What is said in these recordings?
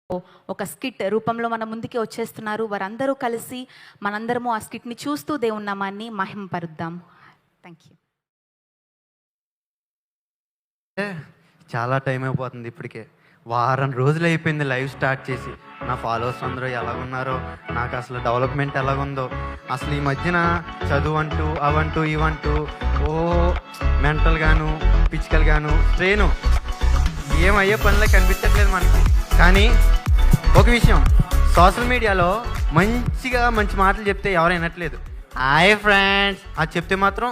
ఒక స్కిట్ రూపంలో మన ముందుకి వచ్చేస్తున్నారు. వారందరూ కలిసి మనందరము ఆ స్కిట్ని చూస్తూ దేవుని నామాన్ని మహిమపరుద్దాం. Thank you. చాలా టైం అయిపోతుంది. ఇప్పటికే వారం రోజులు అయిపోయింది లైవ్ స్టార్ట్ చేసి. నా ఫాలోవర్స్ అందరూ ఎలా ఉన్నారో, నాకు అసలు డెవలప్మెంట్ ఎలాగుందో, అసలు ఈ మధ్యన చదువు అంటూ అవంటూ ఇవంటూ ఓ మెంటల్గాను ఫిజికల్గాను స్ట్రెయిన్ ఏమయ్యే పనిలో కనిపించట్లేదు మనకి. కానీ ఒక విషయం, సోషల్ మీడియాలో మంచి మాటలు చెప్తే ఎవరు వినట్లేదు. హాయ్ ఫ్రెండ్స్ అది చెప్తే మాత్రం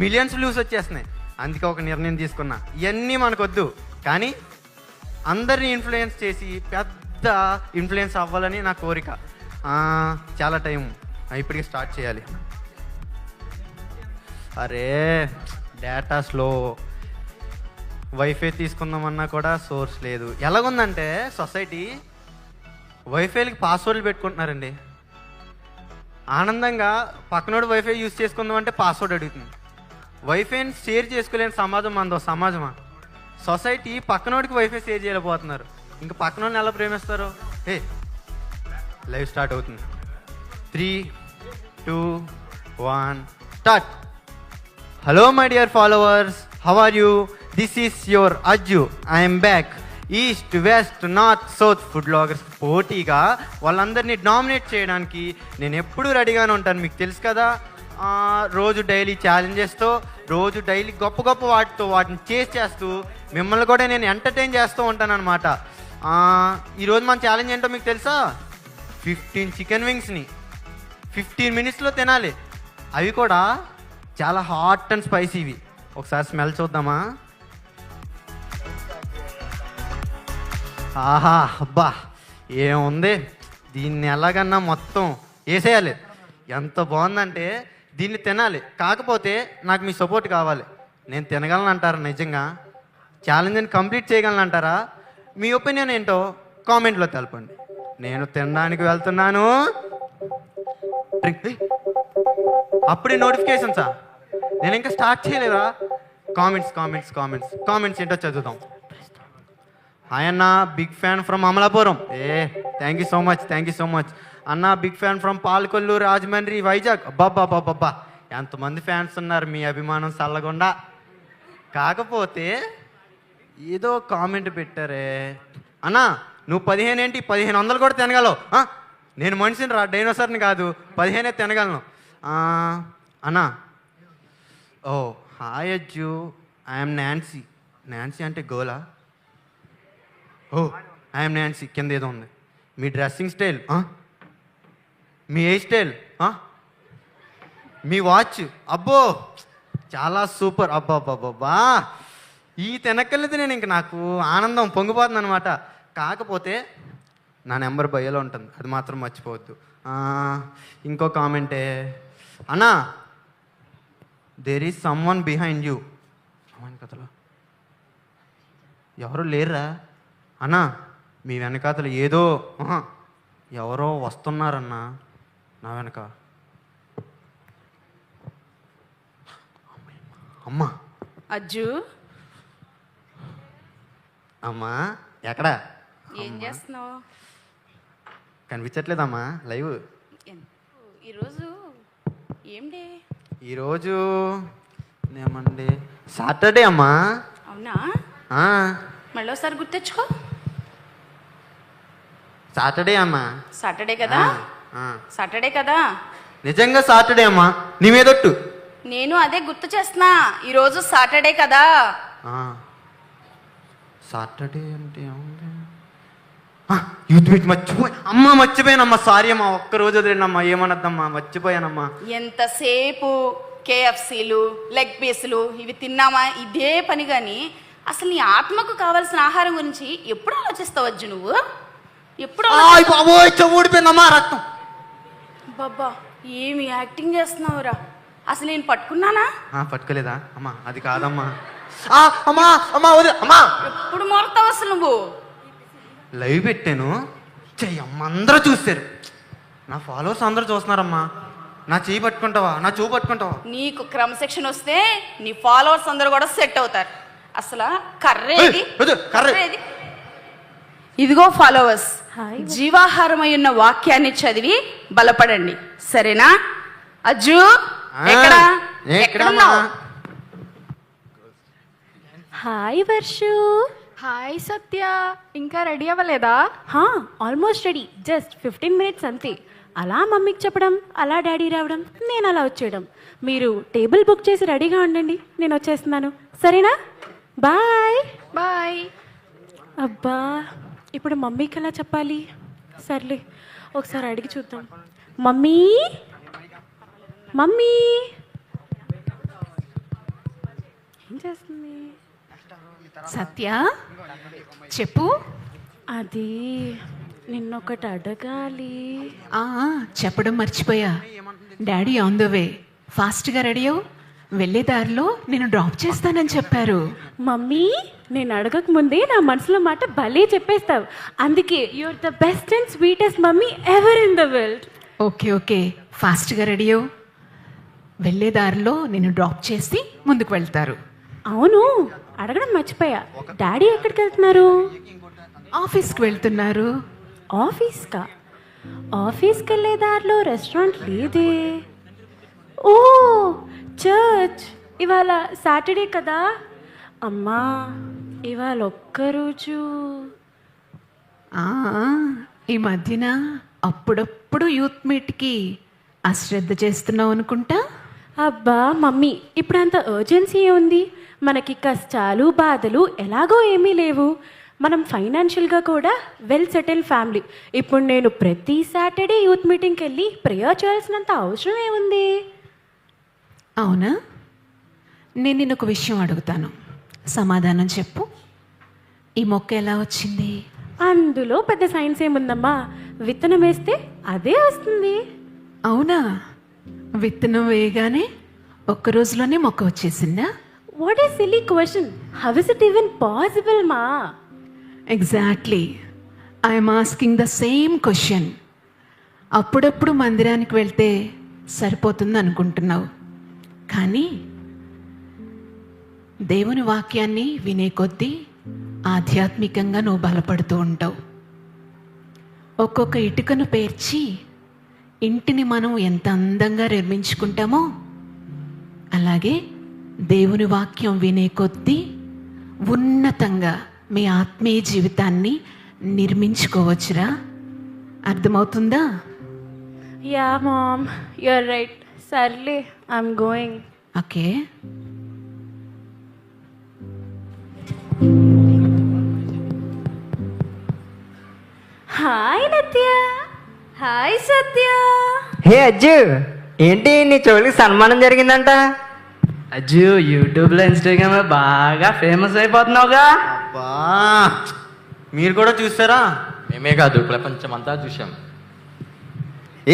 మిలియన్స్ వ్యూస్ వచ్చేస్తున్నాయి. అందుకే ఒక నిర్ణయం తీసుకున్నా, ఇవన్నీ మనకొద్దు, కానీ అందరినీ ఇన్ఫ్లుయెన్స్ చేసి పెద్ద ఇన్ఫ్లుయెన్స్ అవ్వాలని నా కోరిక. చాలా టైం ఇప్పటికి స్టార్ట్ చేయాలి. అరే డేటా స్లో, వైఫై తీసుకుందామన్నా కూడా సోర్స్ లేదు. ఎలాగుందంటే సొసైటీ వైఫైలకి పాస్వర్డ్లు పెట్టుకుంటున్నారండి. ఆనందంగా పక్కనోడు వైఫై యూజ్ చేసుకుందామంటే పాస్వర్డ్ అడుగుతుంది. వైఫైని షేర్ చేసుకోలేని సమాజం మనదో సమాజమా? సొసైటీ పక్కనోడికి వైఫై షేర్ చేయలేకపోతున్నారు, ఇంకా పక్కనోడిని ఎలా ప్రేమిస్తారు? లైవ్ స్టార్ట్ అవుతుంది. 3, 2, 1 start. Hello my dear followers, how are you? This is your Ajju. I'm back. East west north south food bloggers పోటీగా వాళ్ళందరినీ డామినేట్ చేయడానికి నేను ఎప్పుడూ రెడీగానే ఉంటాను. మీకు తెలుసు కదా, రోజు డైలీ ఛాలెంజెస్తో, రోజు డైలీ గొప్ప వాటిని చేస్తూ మిమ్మల్ని కూడా నేను ఎంటర్టైన్ చేస్తూ ఉంటాను అనమాట. ఈరోజు మన ఛాలెంజ్ ఏంటో మీకు తెలుసా? 15 చికెన్ వింగ్స్ని 15 మినిట్స్లో తినాలి. అవి కూడా చాలా హాట్ అండ్ స్పైసీవి. ఒకసారి స్మెల్ చూద్దామా? ఆహా అబ్బా ఏముంది, దీన్ని ఎలాగన్నా మొత్తం వేసేయాలి. ఎంత బాగుందంటే దీన్ని తినాలి. కాకపోతే నాకు మీ సపోర్ట్ కావాలి. నేను తినగలను అంటారా? నిజంగా ఛాలెంజ్ని కంప్లీట్ చేయగలను అంటారా? మీ ఒపీనియన్ ఏంటో కామెంట్లో తెలపండి. నేను తినడానికి వెళ్తున్నాను. అప్పుడే నోటిఫికేషన్సా? నేను ఇంకా స్టార్ట్ చేయలేదా? కామెంట్స్ ఏంటో చదువుతాం. హాయ్ అన్న, big fan from Amalapuram. Thank you so much అన్న. Big fan from Palakollu, Rajahmundry, Vizag. అబ్బాబ్బాబ్బా ఎంతమంది ఫ్యాన్స్ ఉన్నారు. మీ అభిమానం చల్లకుండా. కాకపోతే ఏదో కామెంట్ పెట్టారే అన్న, నువ్వు 15 ఏంటి 1500 కూడా తినగలవు. నేను మనిషిని రా, డైనోసార్ని కాదు, 15 తినగలను అన్న. ఓ హాయ్ అజ్జు, ఐఎమ్ నాన్సీ అంటే గోలా? ఓ ఐఎమ్ నాన్సీ. కింద ఏదో ఉంది. మీ డ్రెస్సింగ్ స్టైల్, మీ హెయిర్ స్టైల్, మీ వాచ్, అబ్బో చాలా సూపర్. అబ్బాబ్బాబ్బా ఈ తినక్కర్లేదు. నేను ఇంక నాకు ఆనందం పొంగిపోతుంది అనమాట. కాకపోతే నా నెంబర్ బయోలో ఉంటుంది, అది మాత్రం మర్చిపోవద్దు. ఇంకో కామెంటే, అన్నా there is someone behind you. కథలో ఎవరు లేరా అన్నా? మీ వెనకాతలు ఎవరో వస్తున్నారన్నా నా వెనక. అమ్మా అజ్జు, అమ్మా ఎక్కడా? ఏం చేస్తున్నావు? కనిపించట్లేదమ్మా లైవ్. ఈరోజు ఏం డే? ఈరోజు ఏమండి సాటర్డే అమ్మా. అవునా? మళ్ళీ ఒకసారి గుర్తెచ్చుకో. సాటర్డే అమ్మా. సాటర్డే కదా? సాటర్డే కదా? నిజంగా సాటర్డే అమ్మా, నీ మీదొట్టు. నేను అదే గుర్తు చేస్తున్నా, ఈరోజు సాటర్డే కదా. సాటర్డే అంటే యూత్ మీట్ మర్చిపోయానమ్మా. సారీ అమ్మా, ఒక్కరోజు వదిలేనమ్మా, ఏమనద్దమ్మా, మర్చిపోయానమ్మా. ఎంతసేపు KFCలు, లెగ్ పీసులు ఇవి తిన్నామా, ఇదే పని. కానీ అసలు నీ ఆత్మకు కావాల్సిన ఆహారం గురించి ఎప్పుడు ఆలోచిస్తావజ్జు నువ్వు? ఎప్పుడు ఓడిపోయిందమ్మా రక్తం. బాబా ఏమి యాక్టింగ్ చేస్తున్నావురా? అసలు నేను పట్టుకున్నానా? పట్టుకోలేదా అమ్మా? అది కాదమ్మా. అమ్మా ఎప్పుడు మారుతావు అసలు నువ్వు? లైవ్ పెట్టాను, చెయ్యమ్మ అందరూ చూస్తారు. నా ఫాలోవర్స్ అందరూ చూస్తున్నారమ్మా. నా చెయ్యి పట్టుకుంటావా? నా చెవు పట్టుకుంటావా? నీకు క్రమశిక్షణ వస్తే నీ ఫాలోవర్స్ అందరూ కూడా సెట్ అవుతారు. అసలు కర్రేది? ఇదిగో ఫాలోవర్స్, హాయ్. జీవాహారమై ఉన్న వాక్యాన్ని చదివి బలపడండి, సరేనా? అజ్జు ఎక్కడ ఎక్కడున్నావు? హాయ్ వర్షు. హాయ్ సత్య, ఇంకా రెడీ అవ్వలేదా? ఆల్మోస్ట్ రెడీ, జస్ట్ 15 మినిట్స్ అంతే. అలా మమ్మీకి చెప్పడం, అలా డాడీ రావడం, నేను అలా వచ్చేయడం. మీరు టేబుల్ బుక్ చేసి రెడీగా ఉండండి, నేను వచ్చేస్తున్నాను, సరేనా? బాయ్. బాయ్. అబ్బా, ఇప్పుడు మమ్మీకి ఎలా చెప్పాలి? సర్లే, ఒకసారి అడిగి చూద్దాం. మమ్మీ, మమ్మీ ఏం చేస్తుంది? సత్య చెప్పు. అది నిన్నొకటి అడగాలి. చెప్పడం మర్చిపోయా. డాడీ ఆన్ ద వే, ఫాస్ట్గా రెడీ అవ్వు. వెళ్ళే దారిలో నేను డ్రాప్ చేస్తానని చెప్పారు. మమ్మీ, నేను అడగక ముందే నా మనసులో మాట భలే చెప్పేస్తావు. అందుకే you're the best and sweetest mummy ever in the world. Okay okay, ఫాస్ట్గా రెడీ అవ్వు. వెళ్ళే దారిలో నేను డ్రాప్ చేసి ముందుకు వెళ్తారు. అవును, అడగడం మర్చిపోయా. డాడీ ఎక్కడికి వెళ్తున్నారు? ఆఫీస్కి వెళ్తున్నారు. ఆఫీస్కా? ఆఫీస్కి వెళ్ళే దారిలో రెస్టారెంట్ లేదే. ఓ, చర్చ్. ఇవాళ సాటర్డే కదా. అమ్మా, ఇవాళ ఒక్కరోజు. ఆ, ఈ మధ్యన అప్పుడప్పుడు యూత్ మీట్కి అశ్రద్ధ చేస్తున్నావు అనుకుంటా. అబ్బా మమ్మీ, ఇప్పుడంత అర్జెన్సీ ఉంది. మనకి కష్టాలు బాధలు ఎలాగో ఏమీ లేవు. మనం ఫైనాన్షియల్గా కూడా వెల్ సెటిల్ ఫ్యామిలీ. ఇప్పుడు నేను ప్రతి సాటర్డే యూత్ మీటింగ్కి వెళ్ళి ప్రేయర్ చేయాల్సినంత అవసరం ఏముంది? అవునా? నేను నిన్ను ఒక విషయం అడుగుతాను, సమాధానం చెప్పు. ఈ మొక్క ఎలా వచ్చింది? అందులో పెద్ద సైన్స్ ఏముందమ్మా, విత్తనం వేస్తే అదే వస్తుంది. అవునా? విత్తనం వేయగానే ఒక్క రోజులోనే మొక్క వచ్చేసిందా? What is silly question. How is it even possible మా? Exactly, I'm asking the same question. అప్పుడప్పుడు మందిరానికి వెళ్తే సరిపోతుంది అనుకుంటున్నావు, కానీ దేవుని వాక్యాన్ని వినే కొద్దీ ఆధ్యాత్మికంగా నువ్వు బలపడుతూ ఉంటావు. ఒక్కొక్క ఇటుకను పేర్చి ఇంటిని మనం ఎంత అందంగా నిర్మించుకుంటామో, అలాగే దేవుని వాక్యం వినే కొద్దీ ఉన్నతంగా మీ ఆత్మీయ జీవితాన్ని నిర్మించుకోవచ్చురా. అర్థమవుతుందా? Yeah mom, you're right. సర్లే, I'm going. Okay. Hi Nitya. Hi Satya. Hey Ajju, ఏంటి నీ చోలికి సన్మానం జరిగిందంట? అజ్జు, యూట్యూబ్లో ఇన్స్టాగ్రామ్లో బాగా ఫేమస్ అయిపోతున్నావుగా. అబ్బా, మీరు కూడా చూస్తారా? మేమే కాదు, ప్రపంచం అంతా చూసాం.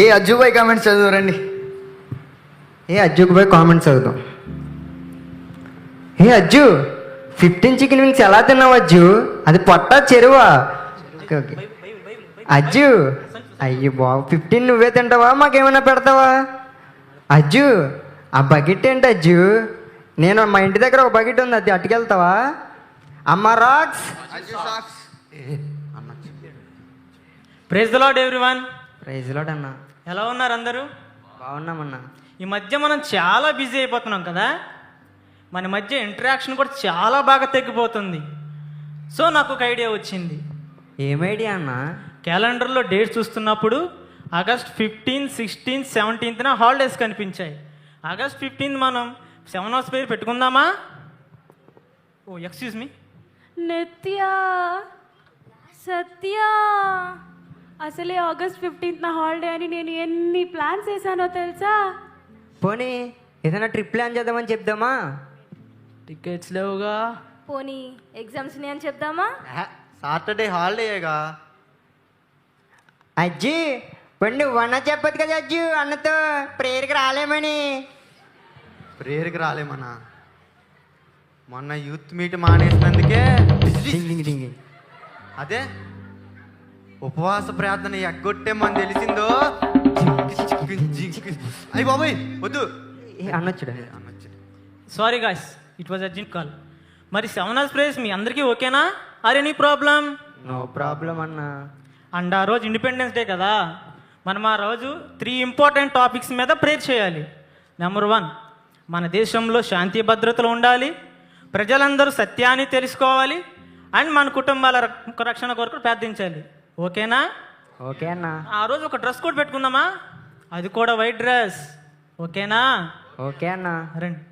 ఏ అజ్జు పోయి కామెంట్స్ చదువురండి. ఏ అజ్జుకు పోయి కామెంట్స్ చదువుతాం. ఏ అజ్జు, 15 చికెన్ వింగ్స్ ఎలా తిన్నావు అజ్జు? అది పొట్ట చెరువా? Okay okay. అజ్జు, అయ్యో బాబు, 15 నువ్వే తింటావా, మాకేమైనా పెడతావా? అజ్జు, ఆ బకెట్ ఏంటి అజ్జు? నేను మా ఇంటి దగ్గర ఒక బకెట్ ఉంది, అది అట్టుకెళ్తావా? అమ్మ rocks. Praise the Lord everyone. Praise Lord అన్న. ఎలా ఉన్నారు అందరూ? బాగున్నామన్నా. ఈ మధ్య మనం చాలా బిజీ అయిపోతున్నాం కదా, మన మధ్య ఇంటరాక్షన్ కూడా చాలా బాగా తగ్గిపోతుంది. సో నాకు ఒక ఐడియా వచ్చింది. ఏం ఐడియా అన్న? క్యాలెండర్లో డేట్స్ చూస్తున్నప్పుడు ఆగస్ట్ 15, 16, 17న హాలిడేస్ కనిపించాయి. ఆగస్ట్ 15 మనం 7 అవర్స్ పేరు పెట్టుకుందామా? ఓ ఎక్స్క్యూజ్ మీ. నిత్య, సత్య, అసలే ఆగస్ట్ 15న హాలిడే అని నేను ఎన్ని ప్లాన్స్ వేసానో తెలుసా? పోనీ ఏదైనా ట్రిప్ ప్లాన్ చేద్దామని చెప్దామా? టికెట్స్ లేవుగా. పోనీ ఎగ్జామ్స్ అని చెప్దామా? సాటర్డే హాలిడేగా. అజ్జి, పోనీ నువ్వన్నా చెప్పదు కదా అజ్జు, అన్నతో ప్రేయర్కి రాలేమని. ప్రేయర్కి రాలేమన్నా? మొన్న యూత్ మీట్ మానేసినందుకే అదే ఉపవాస ప్రార్థన ఎగ్గొట్టే మన తెలిసిందో. అయ్యి బాబోయ్, వద్దు. అన్నొచ్చుడు. Sorry guys, it was urgent call. మరి 7 అవర్స్ ప్రేయర్స్ మీ అందరికీ ఓకేనా? Or any problem? No problem అన్నా. అండ్ ఆ రోజు ఇండిపెండెన్స్ డే కదా, మనం ఆ రోజు 3 ఇంపార్టెంట్ టాపిక్స్ మీద ప్రేర్ చేయాలి. నెంబర్ 1, మన దేశంలో శాంతి భద్రతలు ఉండాలి, ప్రజలందరూ సత్యాన్ని తెలుసుకోవాలి, అండ్ మన కుటుంబాల రక్షణ కొరకు ప్రార్థించాలి. ఓకేనా? ఓకే అన్నా. ఆ రోజు ఒక డ్రెస్ కోడ్ పెట్టుకుందామా, అది కూడా వైట్ డ్రెస్. ఓకేనా? ఓకే అన్నా. రండి.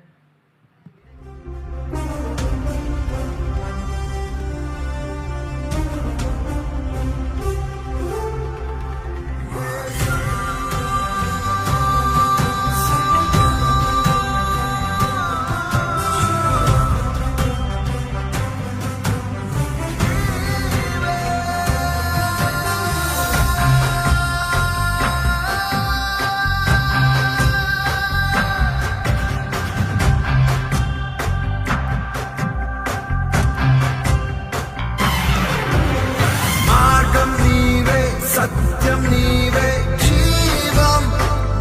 మార్గం నీవే, సత్యం నీవే, జీవం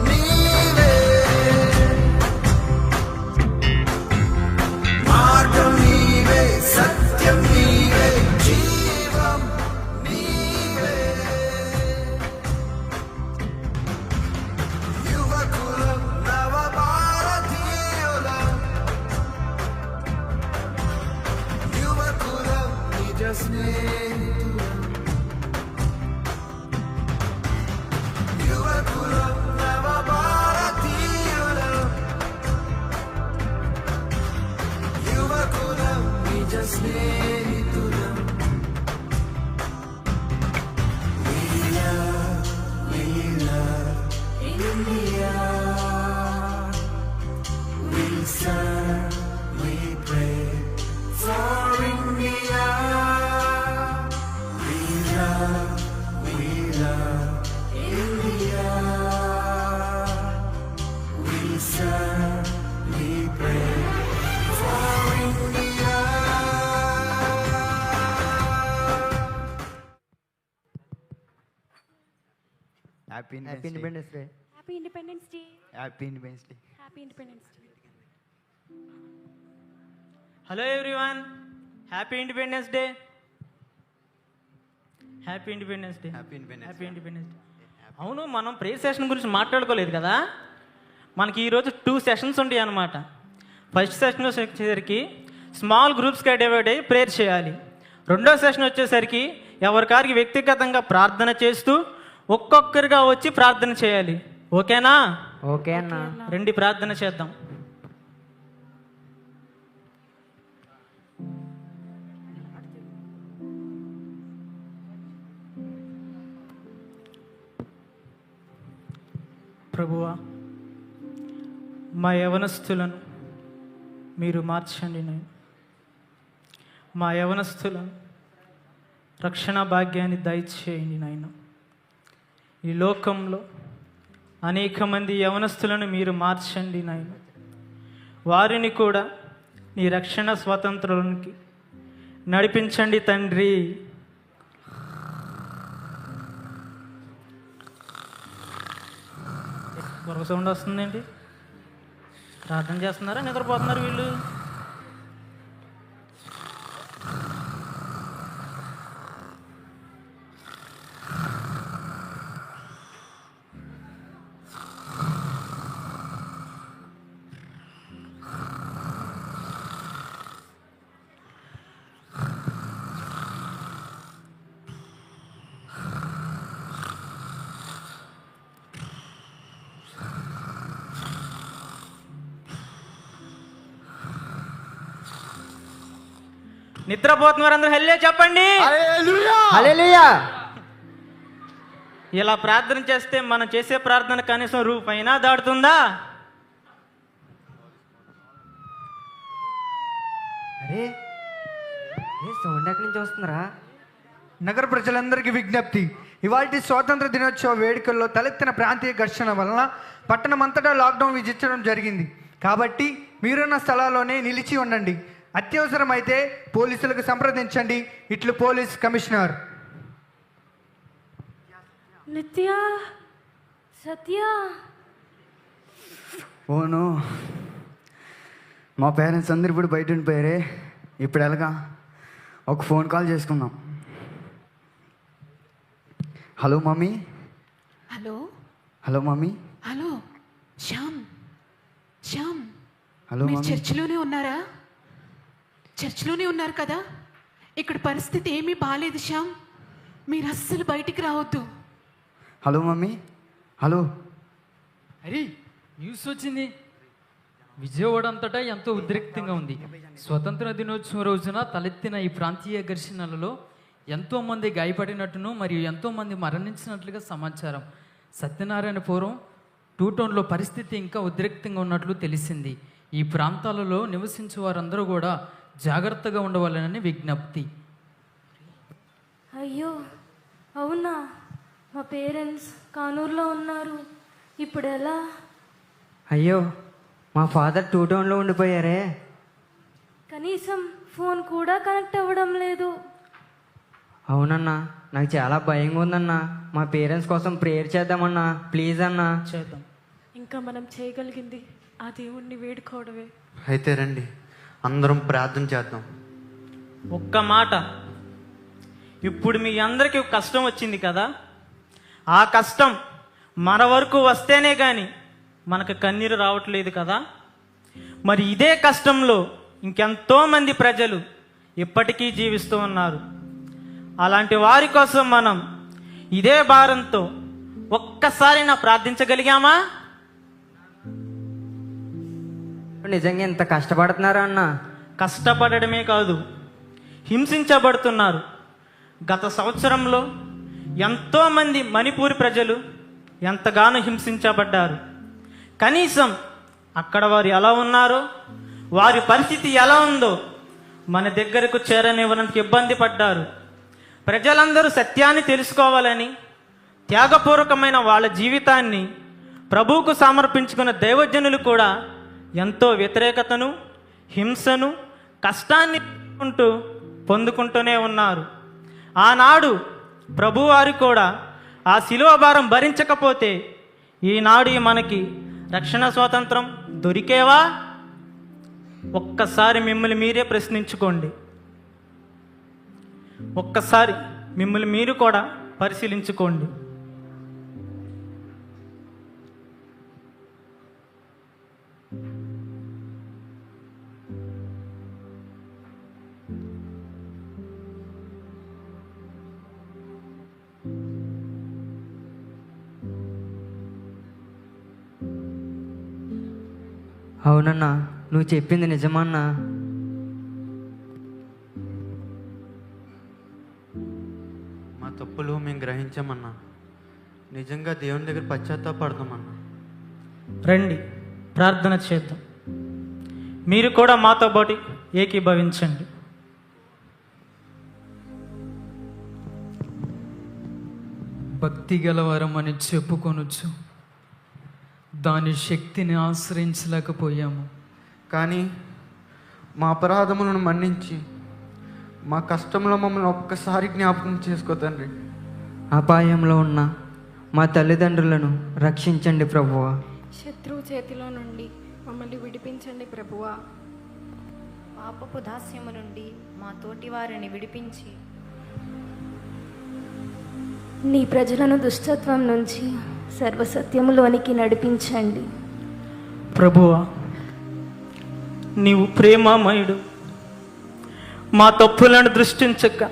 నీవే. మార్గం నీవే, సత్యం నీవే, జీవం నీవే. యువకులం నవ భారతీయులం, యువకులం నిజ స్నేహితులం, యువకులం నవ భారతీయులం, యువకులం నిజ స్నేహితులం. India, we serve, we pray for India. We love India. We serve, we pray for India. Happy independence day. Happy independence day. Happy independence day. Happy independence day. Hello everyone, happy independence day. Happy independence day. Happy independence happy independence day. అవును, మనం prayer session గురించి మాట్లాడుకోలేదు కదా. మనకి ఈరోజు 2 sessions ఉంటాయి అన్నమాట. First session వచ్చేసరికి small గ్రూప్స్గా divide అయ్యి ప్రేయర్ చేయాలి. రెండో సెషన్ వచ్చేసరికి ఎవరికారికి వ్యక్తిగతంగా ప్రార్థన చేస్తూ ఒక్కొక్కరిగా వచ్చి ప్రార్థన చేయాలి. ఓకేనా? ఓకే అన్నా. రండి ప్రార్థన చేద్దాం. ప్రభువా, మా యవనస్తులను మీరు మార్చండి నాయన. మా యవనస్తులను రక్షణ భాగ్యాన్ని దయచేయండి నాయన. ఈ లోకంలో అనేక మంది యవనస్తులను మీరు మార్చండి నాయన. వారిని కూడా నీ రక్షణ స్వాతంత్రానికి నడిపించండి తండ్రి. మరొక సౌండ్ వస్తుందేంటి? ప్రార్థన చేస్తున్నారా, నిద్రపోతున్నారు వీళ్ళు? నిద్రపోతున్నారు అందరూ హల్లెలూయా చెప్పండి. హల్లెలూయా. ఇలా ప్రార్థన చేస్తే మనం చేసే ప్రార్థన కనీసం రూపాయినా దాటుతుందా? అరే సౌండ్ ఎక్కడి నుంచి వస్తుందిరా? నగర ప్రజలందరికీ విజ్ఞప్తి, ఇవాల్టి స్వాతంత్ర దినోత్సవ వేడుకల్లో తలెత్తిన ప్రాంతీయ ఘర్షణ వలన పట్టణమంతటా లాక్డౌన్ విధించడం జరిగింది. కాబట్టి మీరున్న స్థలాల్లోనే నిలిచి ఉండండి. అత్యవసరమైతే పోలీసులకు సంప్రదించండి. ఇట్లు పోలీస్ కమిషనర్. నిత్య, సత్య, ఓను మా పేరెంట్స్ అందరు ఇప్పుడు బయట ఉండిపోయారే. ఇప్పుడు ఎలాగా? ఒక ఫోన్ కాల్ చేసుకుందాం. Hello mummy. Hello hello mummy. Hello Shyam, Shyam, hello మీరు మమ్మీ. చర్చిలోనే ఉన్నారా? చర్చిలోనే ఉన్నారు కదా? ఇక్కడ పరిస్థితి ఏమీ బాగాలేదు శ్యామ్, మీరు అస్సలు బయటికి రావద్దు. Hello mummy. హలో. అరే న్యూస్ వచ్చింది. విజయవాడ అంతటా ఎంతో ఉద్రిక్తంగా ఉంది. స్వతంత్ర దినోత్సవం రోజున తలెత్తిన ఈ ప్రాంతీయ ఘర్షణలలో ఎంతోమంది గాయపడినట్టును మరియు ఎంతోమంది మరణించినట్లుగా సమాచారం. సత్యనారాయణపురం 2 టౌన్లో పరిస్థితి ఇంకా ఉద్రిక్తంగా ఉన్నట్లు తెలిసింది. ఈ ప్రాంతాలలో నివసించే వారందరూ కూడా జాగ్రత్తగా ఉండవాలని విజ్ఞప్తి. అయ్యో అవునా, మా పేరెంట్స్ కానూరులో ఉన్నారు, ఇప్పుడు ఎలా? అయ్యో మా ఫాదర్ 2 టౌన్లో ఉండిపోయారే. కనీసం ఫోన్ కూడా కనెక్ట్ అవ్వడం లేదు. అవునన్నా, నాకు చాలా భయంగా ఉందన్నా. మా పేరెంట్స్ కోసం ప్రేయర్ చేద్దామన్నా, ప్లీజ్ అన్నా. చేద్దాం. ఇంకా మనం చేయగలిగింది ఆ దేవుణ్ణి వేడుకోవడమే. అయితే రండి అందరం ప్రార్థన చేద్దాం. ఒక్క మాట, ఇప్పుడు మీ అందరికీ కష్టం వచ్చింది కదా, ఆ కష్టం మన వరకు వస్తేనే కానీ మనకు కన్నీరు రావట్లేదు కదా. మరి ఇదే కష్టంలో ఇంకెంతోమంది ప్రజలు ఇప్పటికీ జీవిస్తూ ఉన్నారు. అలాంటి వారి కోసం మనం ఇదే భారంతో ఒక్కసారి ప్రార్థించగలిగామా? నిజంగా ఎంత కష్టపడుతున్నారా అన్న? కష్టపడడమే కాదు, హింసించబడుతున్నారు. గత సంవత్సరంలో ఎంతోమంది మణిపూర్ ప్రజలు ఎంతగానో హింసించబడ్డారు. కనీసం అక్కడ వారు ఎలా ఉన్నారో, వారి పరిస్థితి ఎలా ఉందో మన దగ్గరకు చేరనివ్వడానికి ఇబ్బంది పడ్డారు. ప్రజలందరూ సత్యాన్ని తెలుసుకోవాలని త్యాగపూర్వకమైన వాళ్ళ జీవితాన్ని ప్రభువుకు సమర్పించుకున్న దైవజనులు కూడా ఎంతో వ్యతిరేకతను, హింసను, కష్టాన్ని పొందుకుంటూనే ఉన్నారు. ఆనాడు ప్రభువారు కూడా ఆ శిలువ భారం భరించకపోతే ఈనాడు మనకి రక్షణ స్వాతంత్రం దొరికేవా? ఒక్కసారి మిమ్మల్ని మీరే ప్రశ్నించుకోండి. ఒక్కసారి మిమ్మల్ని మీరు కూడా పరిశీలించుకోండి. అవునన్నా, నువ్వు చెప్పింది నిజమన్నా. మా తప్పులు మేము గ్రహించామన్నా. నిజంగా దేవుని దగ్గర పశ్చాత్తాపడతామన్నా. రండి ప్రార్థన చేద్దాం. మీరు కూడా మాతో పాటు ఏకీభవించండి. భక్తి గలవరమని చెప్పుకొనొచ్చు, దాని శక్తిని ఆశ్రయించలేకపోయాము. కానీ మా అపరాధములను మన్నించి మా కష్టంలో మమ్మల్ని ఒక్కసారి జ్ఞాపకం చేసుకో తండ్రి. అపాయంలో ఉన్న మా తల్లిదండ్రులను రక్షించండి ప్రభువా. శత్రువు చేతిలో నుండి మమ్మల్ని విడిపించండి ప్రభువా. పాపపు దాస్యము నుండి మా తోటి వారిని విడిపించి నీ ప్రజలను దుష్టత్వం నుంచి సర్వసత్యములోనికి నడిపించండి ప్రభువా. నీవు ప్రేమమయుడు, మా తప్పులను దృష్టించక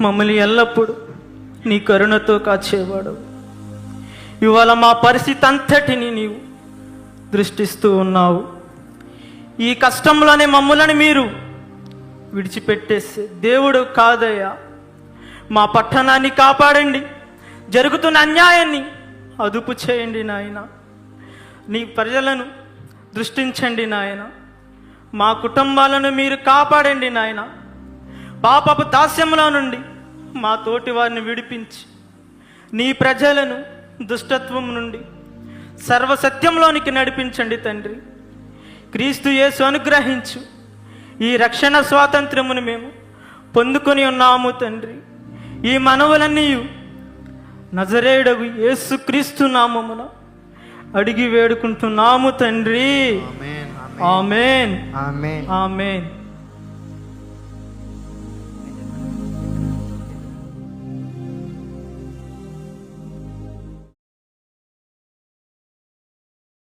మమ్మల్ని ఎల్లప్పుడూ నీ కరుణతో కాచేవాడు. ఇవాళ మా పరిస్థితి అంతటిని నీవు దృష్టిస్తూ ఉన్నావు. ఈ కష్టంలోనే మమ్మల్ని మీరు విడిచిపెట్టేసే దేవుడు కాదయ్యా. మా పట్టణాన్ని కాపాడండి, జరుగుతున్న అన్యాయాన్ని అదుపు చేయండి నాయన. నీ ప్రజలను దృష్టించండి నాయన. మా కుటుంబాలను మీరు కాపాడండి నాయన. పాపపు దాస్యంలో నుండి మా తోటి వారిని విడిపించి నీ ప్రజలను దుష్టత్వం నుండి సర్వసత్యంలోనికి నడిపించండి తండ్రి. క్రీస్తు యేసు అనుగ్రహించు ఈ రక్షణ స్వాతంత్ర్యమును మేము పొందుకొని ఉన్నాము తండ్రి. ఈ మనవులన్నీ నజరేయుడగు యేసు క్రీస్తు నామమున అడిగి వేడుకుంటున్నాము తండ్రి. ఆమేన్, ఆమేన్, ఆమేన్.